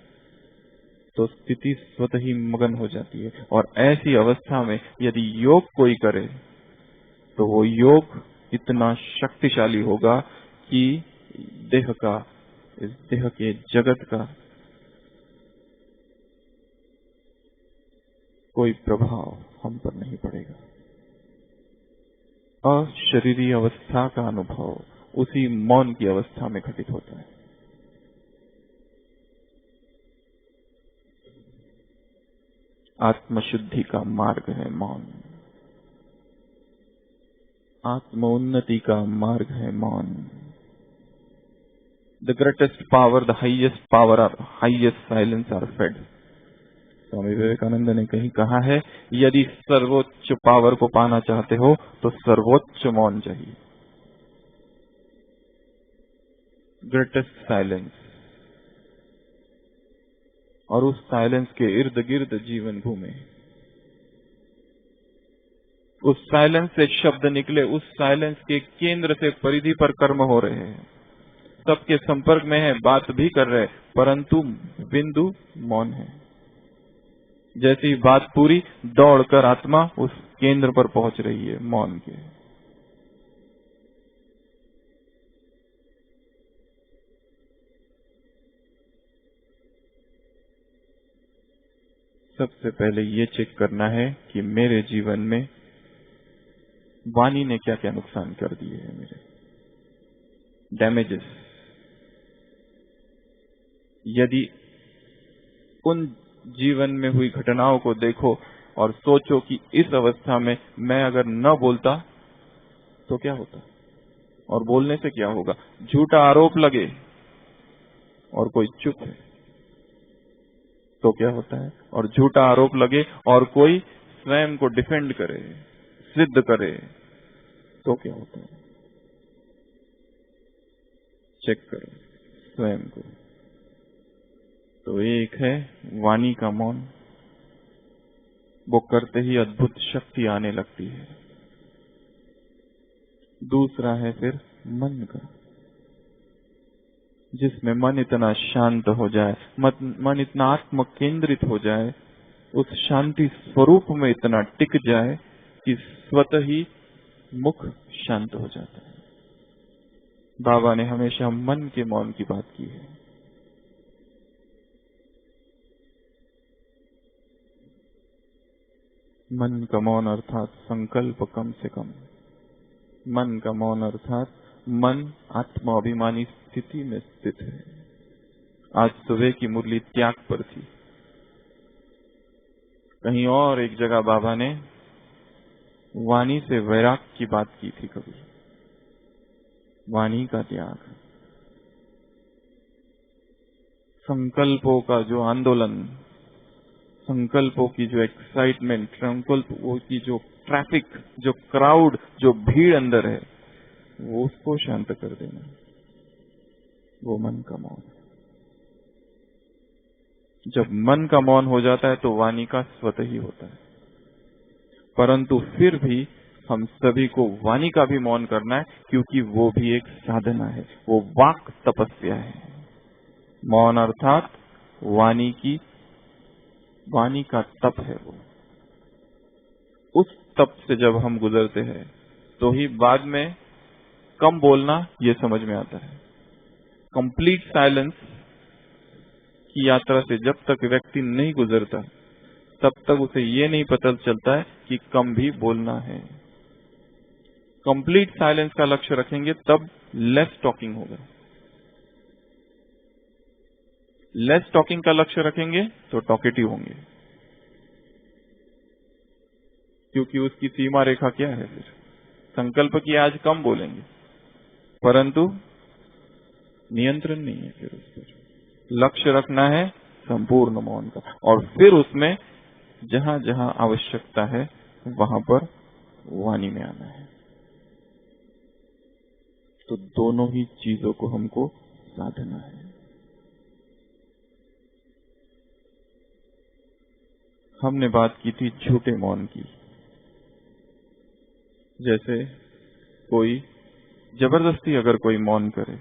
तो स्थिति स्वतः ही मगन हो जाती है। और ऐसी अवस्था में यदि योग कोई करे तो वो योग इतना शक्तिशाली होगा कि देह का, इस देह के जगत का कोई प्रभाव हम पर नहीं पड़ेगा। अशरीरी अवस्था का अनुभव उसी मौन की अवस्था में घटित होता है। आत्मशुद्धि का मार्ग है मौन, आत्मोन्नति का मार्ग है मौन। The greatest power, the highest power और highest silence are fed. Swami Vivekananda ने कहीं कहा है, यदि सर्वोच्च पावर को पाना चाहते हो तो सर्वोच्च मौन चाहिए। ग्रेटेस्ट साइलेंस, और उस साइलेंस के इर्द गिर्द जीवन घूमे। उस साइलेंस से शब्द निकले, उस साइलेंस के केंद्र से परिधि पर कर्म हो रहे हैं, सबके संपर्क में है, बात भी कर रहे, परंतु बिंदु मौन है। जैसी बात पूरी, दौड़कर आत्मा उस केंद्र पर पहुंच रही है मौन के। सबसे पहले ये चेक करना है कि मेरे जीवन में वाणी ने क्या क्या नुकसान कर दिए हैं, मेरे डैमेजेस। यदि उन जीवन में हुई घटनाओं को देखो और सोचो कि इस अवस्था में मैं अगर न बोलता तो क्या होता, और बोलने से क्या होगा। झूठा आरोप लगे और कोई चुप है तो क्या होता है, और झूठा आरोप लगे और कोई स्वयं को डिफेंड करे, सिद्ध करे, तो क्या होता है। चेक करो स्वयं को। तो एक है वाणी का मौन, वो करते ही अद्भुत शक्ति आने लगती है। दूसरा है फिर मन का, जिसमें मन इतना शांत हो जाए, मन इतना आत्म केंद्रित हो जाए, उस शांति स्वरूप में इतना टिक जाए कि स्वतः ही मुख शांत हो जाता है। बाबा ने हमेशा मन के मौन की बात की है। मन का मौन अर्थात संकल्प कम से कम। मन का मौन अर्थात मन आत्माभिमानी स्थिति में स्थित है। आज सुबह की मुरली त्याग पर थी। कहीं और एक जगह बाबा ने वाणी से वैराग की बात की थी। कभी वाणी का त्याग, संकल्पों का जो आंदोलन, संकल्पों की जो एक्साइटमेंट, संकल्पों की जो ट्रैफिक, जो क्राउड, जो भीड़ अंदर है, वो उसको शांत कर देना, वो मन का मौन। जब मन का मौन हो जाता है तो वाणी का स्वतः ही होता है। परंतु फिर भी हम सभी को वाणी का भी मौन करना है, क्योंकि वो भी एक साधना है, वो वाक तपस्या है। मौन अर्थात वाणी का तप है। वो उस तप से जब हम गुजरते हैं तो ही बाद में कम बोलना ये समझ में आता है। कंप्लीट साइलेंस की यात्रा से जब तक व्यक्ति नहीं गुजरता तब तक उसे ये नहीं पता चलता है कि कम भी बोलना है। कंप्लीट साइलेंस का लक्ष्य रखेंगे तब लेस टॉकिंग होगा। लेस टॉकिंग का लक्ष्य रखेंगे तो टॉकेटिव होंगे, क्योंकि उसकी सीमा रेखा क्या है। फिर संकल्प की आज कम बोलेंगे, परंतु नियंत्रण नहीं है। फिर उस पर लक्ष्य रखना है संपूर्ण मौन का, और फिर उसमें जहां जहां आवश्यकता है वहां पर वाणी में आना है। तो दोनों ही चीजों को हमको साधना है। हमने बात की थी झूठे मौन की। जैसे कोई जबरदस्ती अगर कोई मौन करे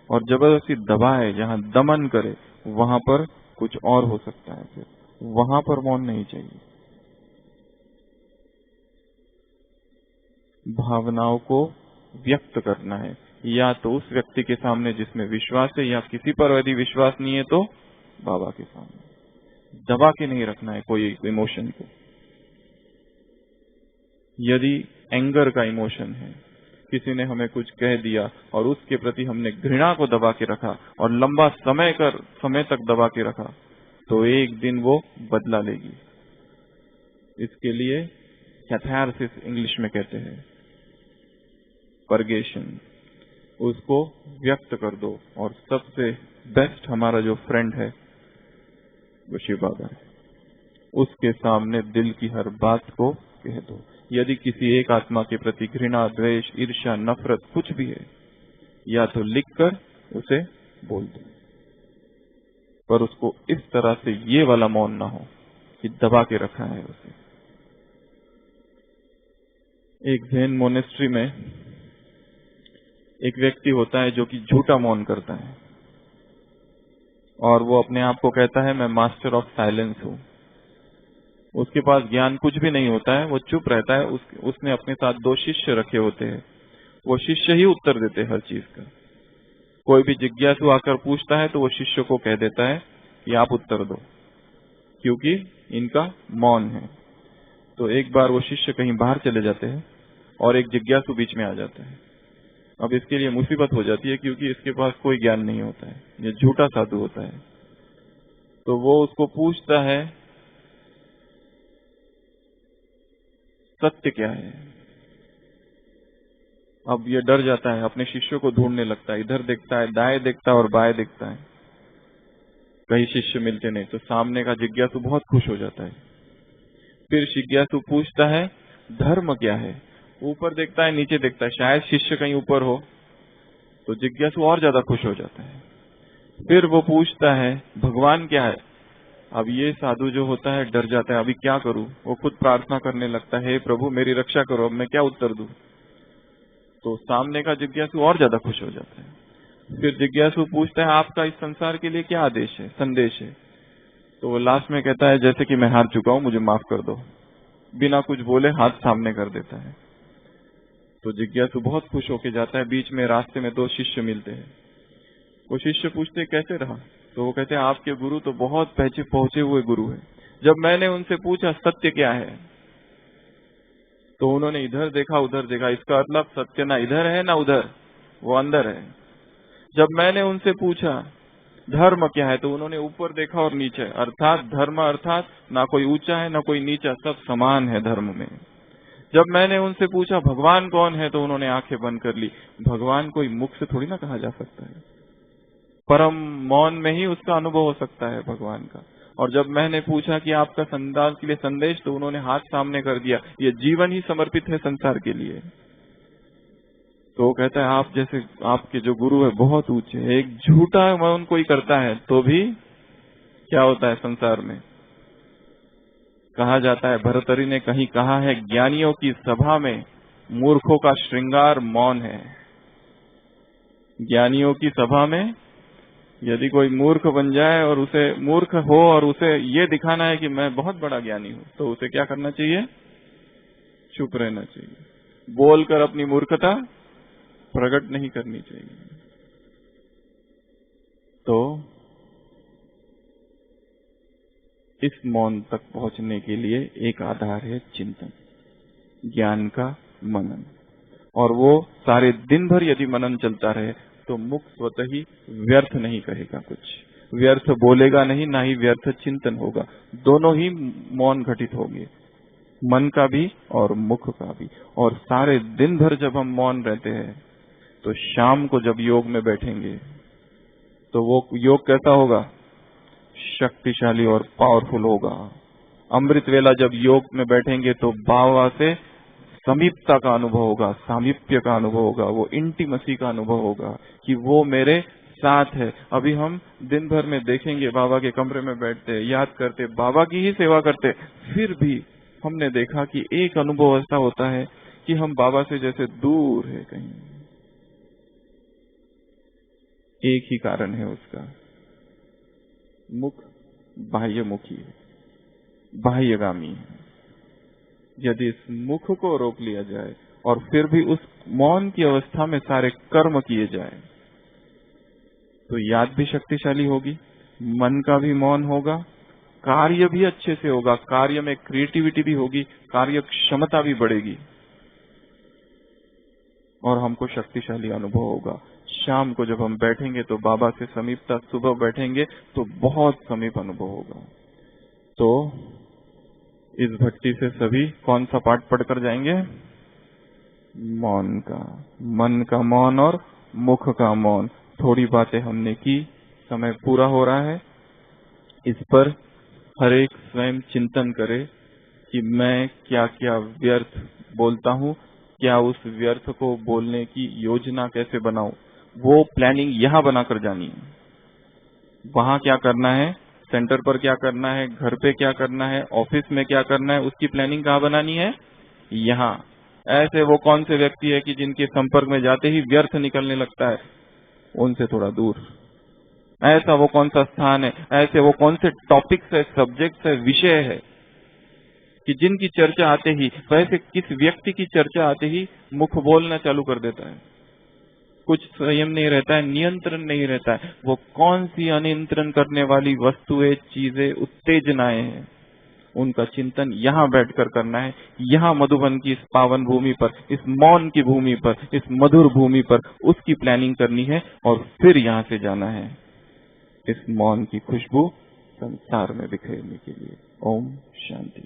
और जबरदस्ती दबाए, जहां दमन करे, वहां पर कुछ और हो सकता है। फिर वहां पर मौन नहीं चाहिए। भावनाओं को व्यक्त करना है, या तो उस व्यक्ति के सामने जिसमें विश्वास है, या किसी पर यदि विश्वास नहीं है तो बाबा के सामने। दबा के नहीं रखना है कोई इमोशन को। यदि एंगर का इमोशन है, किसी ने हमें कुछ कह दिया और उसके प्रति हमने घृणा को दबा के रखा और लंबा समय तक दबा के रखा, तो एक दिन वो बदला लेगी। इसके लिए कैथारसिस इंग्लिश में कहते हैं, परगेशन। उसको व्यक्त कर दो। और सबसे बेस्ट हमारा जो फ्रेंड है वो शिव बाबा है। उसके सामने दिल की हर बात को कह दो। यदि किसी एक आत्मा के प्रति घृणा, द्वेष, ईर्ष्या, नफरत कुछ भी है, या तो लिखकर उसे बोल दो, पर उसको इस तरह से ये वाला मौन ना हो कि दबा के रखा है उसे। एक जैन मोनेस्ट्री में एक व्यक्ति होता है जो कि झूठा मौन करता है, और वो अपने आप को कहता है मैं मास्टर ऑफ साइलेंस हूं। उसके पास ज्ञान कुछ भी नहीं होता है, वो चुप रहता है। उसने अपने साथ 2 शिष्य रखे होते हैं। वो शिष्य ही उत्तर देते हैं हर चीज का। कोई भी जिज्ञासु आकर पूछता है तो वो शिष्य को कह देता है कि आप उत्तर दो, क्योंकि इनका मौन है। तो एक बार वो शिष्य कहीं बाहर चले जाते हैं और एक जिज्ञासु बीच में आ जाता है। अब इसके लिए मुसीबत हो जाती है, क्योंकि इसके पास कोई ज्ञान नहीं होता है, ये झूठा साधु होता है। तो वो उसको पूछता है सत्य क्या है। अब ये डर जाता है, अपने शिष्यों को ढूंढने लगता है। इधर देखता है, दाएं देखता है और बाएं देखता है, कई शिष्य मिलते नहीं। तो सामने का जिज्ञासु बहुत खुश हो जाता है। फिर जिज्ञासु पूछता है धर्म क्या है। ऊपर देखता है, नीचे देखता है, शायद शिष्य कहीं ऊपर हो। तो जिज्ञासु और ज्यादा खुश हो जाता है। फिर वो पूछता है भगवान क्या है। अब ये साधु जो होता है डर जाता है, अभी क्या करूं। वो खुद प्रार्थना करने लगता है, हे प्रभु मेरी रक्षा करो, अब मैं क्या उत्तर दूं। तो सामने का जिज्ञासु और ज्यादा खुश हो जाता है। फिर जिज्ञासु पूछता है आपका इस संसार के लिए क्या आदेश है, संदेश है। तो वो लास्ट में कहता है जैसे कि मैं हार चुका हूं, मुझे माफ कर दो। बिना कुछ बोले हाथ सामने कर देता है। तो जिज्ञासु बहुत खुश होके जाता है। बीच में रास्ते में 2 शिष्य मिलते हैं। वो शिष्य पूछते कैसे रहा। तो वो कहते हैं आपके गुरु तो बहुत पहुंचे हुए गुरु है। जब मैंने उनसे पूछा सत्य क्या है, तो उन्होंने इधर देखा उधर देखा। इसका मतलब सत्य ना इधर है ना उधर, वो अंदर है। जब मैंने उनसे पूछा धर्म क्या है, तो उन्होंने ऊपर देखा और नीचे, अर्थात धर्म अर्थात ना कोई ऊंचा है ना कोई नीचा, सब समान है धर्म में। जब मैंने उनसे पूछा भगवान कौन है, तो उन्होंने आंखें बंद कर ली। भगवान कोई मुख से थोड़ी ना कहा जा सकता है, परम मौन में ही उसका अनुभव हो सकता है भगवान का। और जब मैंने पूछा कि आपका संदास के लिए संदेश, तो उन्होंने हाथ सामने कर दिया, ये जीवन ही समर्पित है संसार के लिए। तो वो कहता है आप जैसे आपके जो गुरु है बहुत ऊंचे है। एक झूठा मौन कोई करता है तो भी क्या होता है संसार में, कहा जाता है, भर्तृहरि ने कहीं कहा है ज्ञानियों की सभा में मूर्खों का श्रृंगार मौन है। ज्ञानियों की सभा में यदि कोई मूर्ख बन जाए और उसे मूर्ख हो और उसे ये दिखाना है कि मैं बहुत बड़ा ज्ञानी हूं, तो उसे क्या करना चाहिए, चुप रहना चाहिए। बोलकर अपनी मूर्खता प्रकट नहीं करनी चाहिए। तो इस मौन तक पहुंचने के लिए एक आधार है चिंतन, ज्ञान का मनन। और वो सारे दिन भर यदि मनन चलता रहे तो मुख स्वतः ही व्यर्थ नहीं कहेगा, कुछ व्यर्थ बोलेगा नहीं, ना ही व्यर्थ चिंतन होगा। दोनों ही मौन घटित होंगे, मन का भी और मुख का भी। और सारे दिन भर जब हम मौन रहते हैं, तो शाम को जब योग में बैठेंगे तो वो योग कैसा होगा, शक्तिशाली और पावरफुल होगा। अमृत वेला जब योग में बैठेंगे तो बाबा से समीपता का अनुभव होगा, सामीप्य का अनुभव होगा, वो इंटीमेसी का अनुभव होगा कि वो मेरे साथ है। अभी हम दिन भर में देखेंगे बाबा के कमरे में बैठते, याद करते, बाबा की ही सेवा करते, फिर भी हमने देखा कि एक अनुभव ऐसा होता है कि हम बाबा से जैसे दूर है कहीं। एक ही कारण है उसका, मुख बाह्यमुखी है, बाह्यगामी है। यदि इस मुख को रोक लिया जाए और फिर भी उस मौन की अवस्था में सारे कर्म किए जाए तो याद भी शक्तिशाली होगी, मन का भी मौन होगा, कार्य भी अच्छे से होगा, कार्य में क्रिएटिविटी भी होगी, कार्य क्षमता भी बढ़ेगी और हमको शक्तिशाली अनुभव होगा। शाम को जब हम बैठेंगे तो बाबा से समीपता, सुबह बैठेंगे तो बहुत समीप अनुभव होगा। तो इस भट्टी से सभी कौन सा पाठ पढ़कर जाएंगे? मौन का, मन का मौन और मुख का मौन। थोड़ी बातें हमने की, समय पूरा हो रहा है। इस पर हर एक स्वयं चिंतन करे कि मैं क्या क्या व्यर्थ बोलता हूँ, क्या उस व्यर्थ को बोलने की योजना कैसे बनाऊं। वो प्लानिंग यहाँ बनाकर जानी है। वहां क्या करना है, सेंटर पर क्या करना है, घर पे क्या करना है, ऑफिस में क्या करना है, उसकी प्लानिंग कहाँ बनानी है? यहाँ। ऐसे वो कौन से व्यक्ति है कि जिनके संपर्क में जाते ही व्यर्थ निकलने लगता है, उनसे थोड़ा दूर। ऐसा वो कौन सा स्थान है, ऐसे वो कौन से टॉपिक्स है, सब्जेक्ट्स है, विषय है कि जिनकी चर्चा आते ही, वैसे किस व्यक्ति की चर्चा आते ही मुख बोलना चालू कर देता है। कुछ संयम नहीं रहता है, नियंत्रण नहीं रहता है। वो कौन सी अनियंत्रण करने वाली वस्तुएं, चीजें, उत्तेजनाएं हैं, उनका चिंतन यहाँ बैठकर करना है। यहाँ मधुबन की इस पावन भूमि पर, इस मौन की भूमि पर, इस मधुर भूमि पर उसकी प्लानिंग करनी है और फिर यहाँ से जाना है इस मौन की खुशबू संसार में बिखेरने के लिए। ओम शांति।